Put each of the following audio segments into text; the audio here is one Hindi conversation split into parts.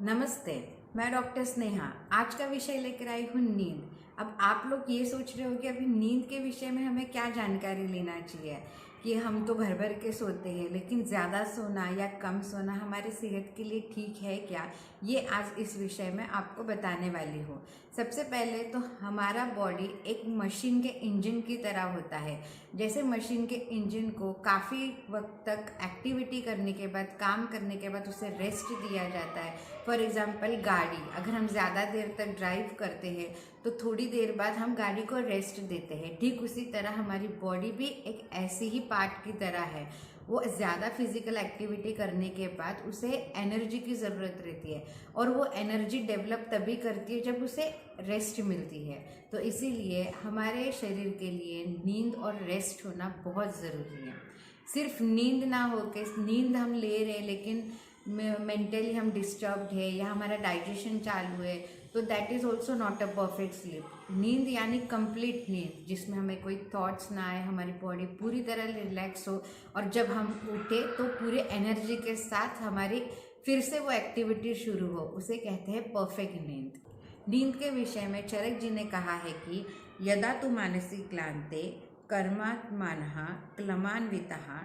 नमस्ते। मैं डॉक्टर स्नेहा आज का विषय लेकर आई हूँ नींद। अब आप लोग ये सोच रहे हो कि अभी नींद के विषय में हमें क्या जानकारी लेना चाहिए कि हम तो भर भर के सोते हैं, लेकिन ज़्यादा सोना या कम सोना हमारी सेहत के लिए ठीक है क्या, ये आज इस विषय में आपको बताने वाली हूँ। सबसे पहले तो हमारा बॉडी एक मशीन के इंजन की तरह होता है। जैसे मशीन के इंजन को काफ़ी वक्त तक एक्टिविटी करने के बाद, काम करने के बाद उसे रेस्ट दिया जाता है। फॉर एग्ज़ाम्पल गाड़ी, अगर हम ज़्यादा देर तक ड्राइव करते हैं तो थोड़ी देर बाद हम गाड़ी को रेस्ट देते हैं। ठीक उसी तरह हमारी बॉडी भी एक ऐसी ही पार्ट की तरह है। वो ज़्यादा फिजिकल एक्टिविटी करने के बाद उसे एनर्जी की ज़रूरत रहती है, और वो एनर्जी डेवलप तभी करती है जब उसे रेस्ट मिलती है। तो इसीलिए हमारे शरीर के लिए नींद और रेस्ट होना बहुत ज़रूरी है। सिर्फ नींद ना हो के, नींद हम ले रहे हैं लेकिन मेंटली हम डिस्टर्ब्ड है या हमारा डाइजेशन चालू है, तो that is also not a perfect sleep. नींद यानी कंप्लीट नींद, जिसमें हमें कोई थॉट्स ना आए, हमारी बॉडी पूरी तरह रिलैक्स हो, और जब हम उठे तो पूरे एनर्जी के साथ हमारी फिर से वो एक्टिविटी शुरू हो, उसे कहते हैं परफेक्ट नींद। नींद के विषय में चरक जी ने कहा है कि यदा तु मानसी क्लांते कर्मात्मानः क्लमान्वितः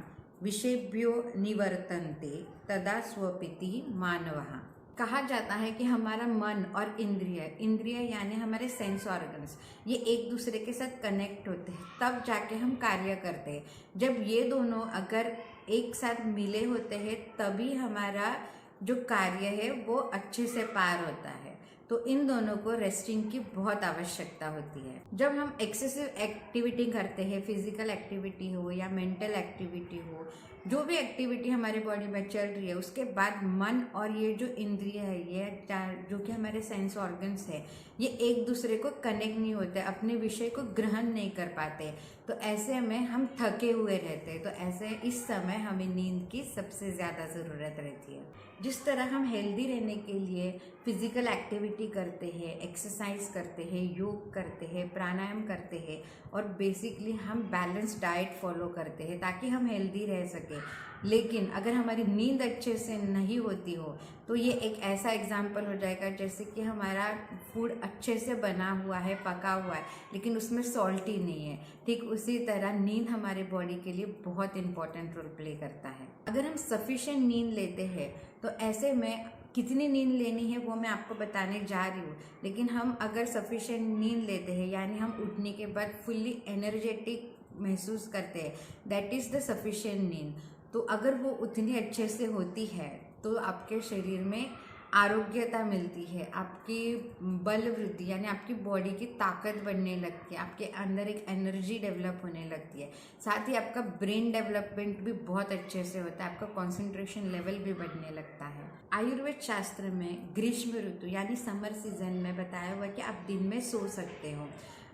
विषयेभ्यो निवर्तन्ते तदा स्वपिति मानवः। कहा जाता है कि हमारा मन और इंद्रिय यानी हमारे सेंस ऑर्गन्स, ये एक दूसरे के साथ कनेक्ट होते हैं, तब जाके हम कार्य करते हैं। जब ये दोनों अगर एक साथ मिले होते हैं तभी हमारा जो कार्य है वो अच्छे से पार होता है। तो इन दोनों को रेस्टिंग की बहुत आवश्यकता होती है। जब हम एक्सेसिव एक्टिविटी करते हैं, फिजिकल एक्टिविटी हो या मेंटल एक्टिविटी हो, जो भी एक्टिविटी हमारे बॉडी में चल रही है, उसके बाद मन और ये जो इंद्रिय है, ये जो कि हमारे सेंस ऑर्गन्स है, ये एक दूसरे को कनेक्ट नहीं होते, अपने विषय को ग्रहण नहीं कर पाते। तो ऐसे में हम थके हुए रहते हैं। तो ऐसे इस समय हमें नींद की सबसे ज़्यादा ज़रूरत रहती है। जिस तरह हम हेल्दी रहने के लिए फिजिकल एक्टिविटी करते हैं, एक्सरसाइज करते हैं, योग करते हैं, प्राणायाम करते हैं, और बेसिकली हम बैलेंस डाइट फॉलो करते हैं ताकि हम हेल्दी रह सकें, लेकिन अगर हमारी नींद अच्छे से नहीं होती हो तो ये एक ऐसा एग्जाम्पल हो जाएगा जैसे कि हमारा फूड अच्छे से बना हुआ है, पका हुआ है, लेकिन उसमें सॉल्टी नहीं है। ठीक उसी तरह नींद हमारे बॉडी के लिए बहुत इंपॉर्टेंट रोल प्ले करता है। अगर हम सफिशिएंट नींद लेते हैं तो ऐसे में कितनी नींद लेनी है वो मैं आपको बताने जा रही हूँ, लेकिन हम अगर सफिशिएंट नींद लेते हैं यानी हम उठने के बाद फुल्ली एनर्जेटिक महसूस करते हैं, दैट इज़ द सफिशिएंट नींद। तो अगर वो उतनी अच्छे से होती है तो आपके शरीर में आरोग्यता मिलती है, आपकी बल वृद्धि यानी आपकी बॉडी की ताकत बढ़ने लगती है, आपके अंदर एक एनर्जी डेवलप होने लगती है, साथ ही आपका ब्रेन डेवलपमेंट भी बहुत अच्छे से होता है, आपका कंसंट्रेशन लेवल भी बढ़ने लगता है। आयुर्वेद शास्त्र में ग्रीष्म ऋतु यानी समर सीजन में बताया हुआ है कि आप दिन में सो सकते हो,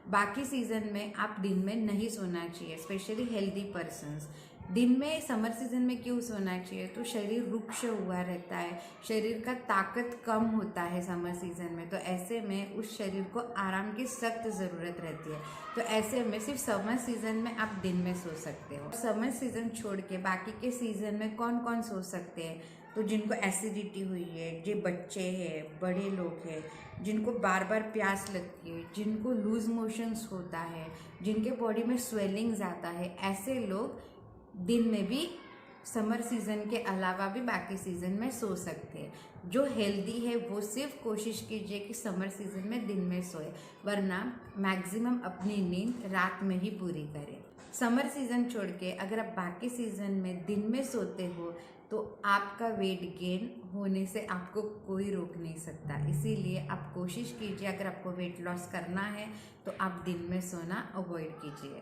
बाकी सीजन में आप दिन में नहीं सोना चाहिए, स्पेशली हेल्दी पर्सन्स। दिन में समर सीजन में क्यों सोना चाहिए, तो शरीर रुक्ष हुआ रहता है, शरीर का ताकत कम होता है समर सीजन में, तो ऐसे में उस शरीर को आराम की सख्त ज़रूरत रहती है। तो ऐसे में सिर्फ समर सीजन में आप दिन में सो सकते हो। समर सीजन छोड़ के बाकी के सीजन में कौन कौन सो सकते हैं, तो जिनको एसिडिटी हुई है, जो बच्चे हैं, बड़े लोग हैं, जिनको बार बार प्यास लगती है, जिनको लूज मोशंस होता है, जिनके बॉडी में स्वेलिंग्स आता है, ऐसे लोग दिन में भी समर सीज़न के अलावा भी बाकी सीज़न में सो सकते हैं। जो हेल्दी है वो सिर्फ कोशिश कीजिए कि समर सीज़न में दिन में सोए, वरना मैक्सिमम अपनी नींद रात में ही पूरी करें। समर सीज़न छोड़ के अगर आप बाकी सीज़न में दिन में सोते हो तो आपका वेट गेन होने से आपको कोई रोक नहीं सकता। इसीलिए आप कोशिश कीजिए, अगर आपको वेट लॉस करना है तो आप दिन में सोना अवॉइड कीजिए।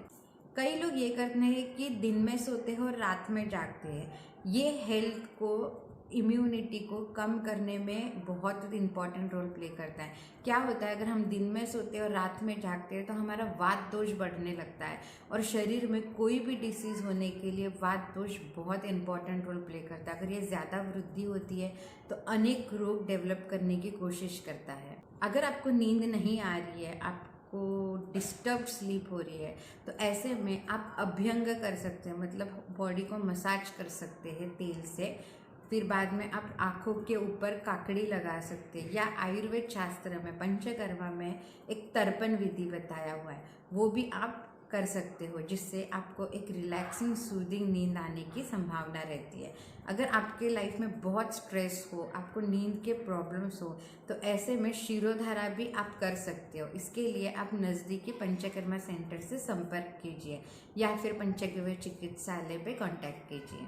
कई लोग ये करते हैं कि दिन में सोते हैं और रात में जागते हैं। ये हेल्थ को, इम्यूनिटी को कम करने में बहुत इंपॉर्टेंट रोल प्ले करता है। क्या होता है, अगर हम दिन में सोते हैं और रात में जागते हैं तो हमारा वात दोष बढ़ने लगता है, और शरीर में कोई भी डिसीज़ होने के लिए वात दोष बहुत इंपॉर्टेंट रोल प्ले करता है। अगर ये ज़्यादा वृद्धि होती है तो अनेक रोग डेवलप करने की कोशिश करता है। अगर आपको नींद नहीं आ रही है, आप को डिस्टर्ब स्लीप हो रही है, तो ऐसे में आप अभ्यंग कर सकते हैं, मतलब बॉडी को मसाज कर सकते हैं तेल से फिर बाद में आप आँखों के ऊपर काकड़ी लगा सकते हैं, या आयुर्वेद शास्त्र में पंचकर्मा में एक तर्पण विधि बताया हुआ है, वो भी आप कर सकते हो, जिससे आपको एक रिलैक्सिंग सूदिंग नींद आने की संभावना रहती है। अगर आपके लाइफ में बहुत स्ट्रेस हो, आपको नींद के प्रॉब्लम्स हो, तो ऐसे में शिरोधारा भी आप कर सकते हो। इसके लिए आप नज़दीकी पंचकर्मा सेंटर से संपर्क कीजिए या फिर पंचगव्य चिकित्सालय पे कांटेक्ट कीजिए।